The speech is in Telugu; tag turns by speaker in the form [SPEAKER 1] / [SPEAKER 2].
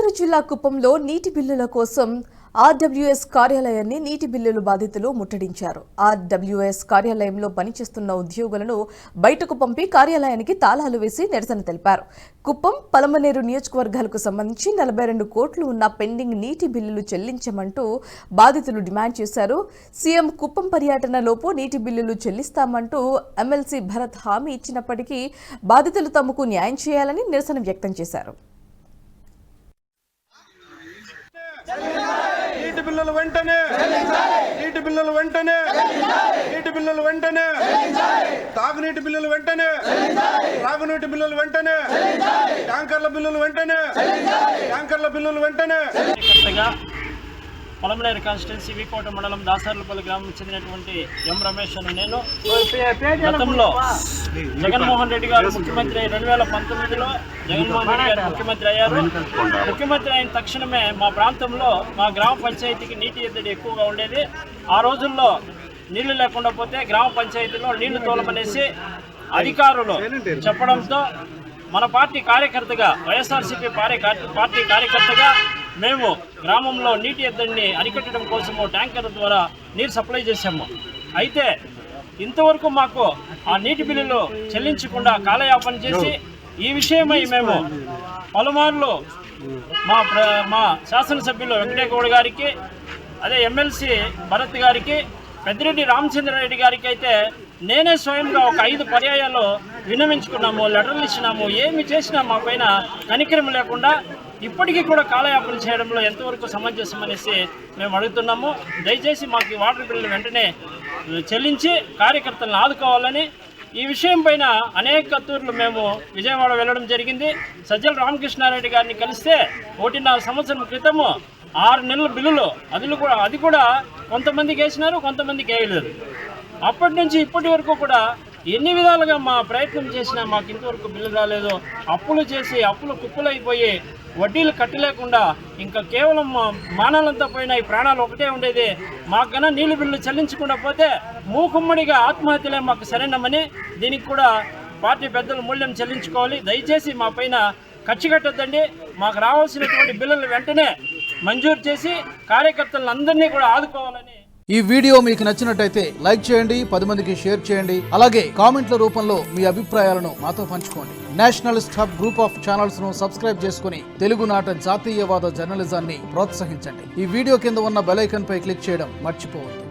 [SPEAKER 1] పల్నాడు జిల్లా కుప్పంలో నీటి బిల్లుల కోసం ఆర్డబ్ల్యూఎస్ కార్యాలయాన్ని నీటి బిల్లుల బాధితులు ముట్టడించారు. ఆర్డబ్ల్యూఎస్ కార్యాలయంలో పనిచేస్తున్న ఉద్యోగులను బయటకు పంపి కార్యాలయానికి తాళాలు వేసి నిరసన తెలిపారు. కుప్పం, పలమనేరు నియోజకవర్గాలకు సంబంధించి 42 కోట్లు ఉన్న పెండింగ్ నీటి బిల్లులు చెల్లించమంటూ బాధితులు డిమాండ్ చేశారు. సీఎం కుప్పం పర్యటనలోపు నీటి బిల్లులు చెల్లిస్తామంటూ ఎమ్మెల్సీ భరత్ హామీ ఇచ్చినప్పటికీ బాధితులు తమకు న్యాయం చేయాలని నిరసన వ్యక్తం చేశారు.
[SPEAKER 2] నీటి బిల్లులు వెంటనే తాగునీటి బిల్లులు వెంటనే త్రాగునీటి బిల్లులు వెంటనే ట్యాంకర్ల బిల్లులు వెంటనే
[SPEAKER 3] పలమనేరు కాన్స్టిట్యున్సీ వికోట మండలం దాసర్లపల్లి గ్రామం చెందినటువంటి ఎం రమేష్ అని నేను గతంలో జగన్మోహన్ రెడ్డి గారు ముఖ్యమంత్రి 2019లో జగన్మోహన్ రెడ్డి గారు ముఖ్యమంత్రి అయ్యారు. ముఖ్యమంత్రి అయిన తక్షణమే మా ప్రాంతంలో మా గ్రామ పంచాయతీకి నీటి ఎద్దడి ఎక్కువగా ఉండేది. ఆ రోజుల్లో నీళ్లు లేకుండా పోతే గ్రామ పంచాయతీలో నీళ్లు తోలమనేసి అధికారులు చెప్పడంతో మన పార్టీ కార్యకర్తగా వైఎస్ఆర్సీపీ పార్టీ కార్యకర్తగా మేము గ్రామంలో నీటి ఎద్దడిని అరికట్టడం కోసము ట్యాంకర్ల ద్వారా నీరు సప్లై చేశాము. అయితే ఇంతవరకు మాకు ఆ నీటి బిల్లులు చెల్లించకుండా కాలయాపన చేసి ఈ విషయమై మేము పలుమార్లు మా శాసనసభ్యులు వెంకటేగౌడ గారికి, అదే ఎమ్మెల్సీ భరత్ గారికి, పెద్దిరెడ్డి రామచంద్రారెడ్డి గారికి అయితే నేనే స్వయంగా ఒక 5 పర్యాయాలు విన్నవించుకున్నాము, లెటర్లు ఇచ్చినాము. ఏమి చేసినా మా పైన కనికరం లేకుండా ఇప్పటికీ కూడా కాలయాపన చేయడంలో ఎంతవరకు సమంజసం అనేసి మేము అడుగుతున్నాము. దయచేసి మాకు ఈ వాటర్ బిల్లు వెంటనే చెల్లించి కార్యకర్తలను ఆదుకోవాలని ఈ విషయం పైన అనేక తూర్లు మేము విజయవాడ వెళ్ళడం జరిగింది. సజ్జల రామకృష్ణారెడ్డి గారిని కలిస్తే 1.5 సంవత్సరం క్రితము 6 నెలల బిల్లులు అది కూడా కొంతమందికి వేసినారు, కొంతమందికి వేయలేదు. అప్పటి నుంచి ఇప్పటి వరకు కూడా ఎన్ని విధాలుగా మా ప్రయత్నం చేసినా మాకు ఇంతవరకు బిల్లు రాలేదు. అప్పులు చేసి అప్పులు కుప్పలైపోయి వడ్డీలు కట్టలేకుండా ఇంకా కేవలం మానాలంతా పోయినా ఈ ప్రాణాలు ఒకటే ఉండేది. మాకన్నా నీళ్ళు బిల్లు చెల్లించకుండా పోతే మూకుమ్మడిగా ఆత్మహత్యలే మాకు సరైనమని దీనికి కూడా పార్టీ పెద్దలు మూల్యం చెల్లించుకోవాలి. దయచేసి మా పైన ఖర్చు కట్టొద్దండి. మాకు రావాల్సినటువంటి బిల్లులు వెంటనే మంజూరు చేసి కార్యకర్తలను అందరినీ కూడా ఆదుకోవాలని.
[SPEAKER 4] ఈ వీడియో మీకు నచ్చినట్టయితే లైక్ చేయండి, 10 మందికి షేర్ చేయండి. అలాగే కామెంట్ల రూపంలో మీ అభిప్రాయాలను మాతో పంచుకోండి. Nationalist hub group of channels ను సబ్స్క్రైబ్ చేసుకుని తెలుగునాట జాతీయవాద జర్నలిజాన్ని ప్రోత్సహించండి. ఈ వీడియో కింద ఉన్న బెల్ ఐకాన్ పై క్లిక్ చేయడం మర్చిపోవద్దు.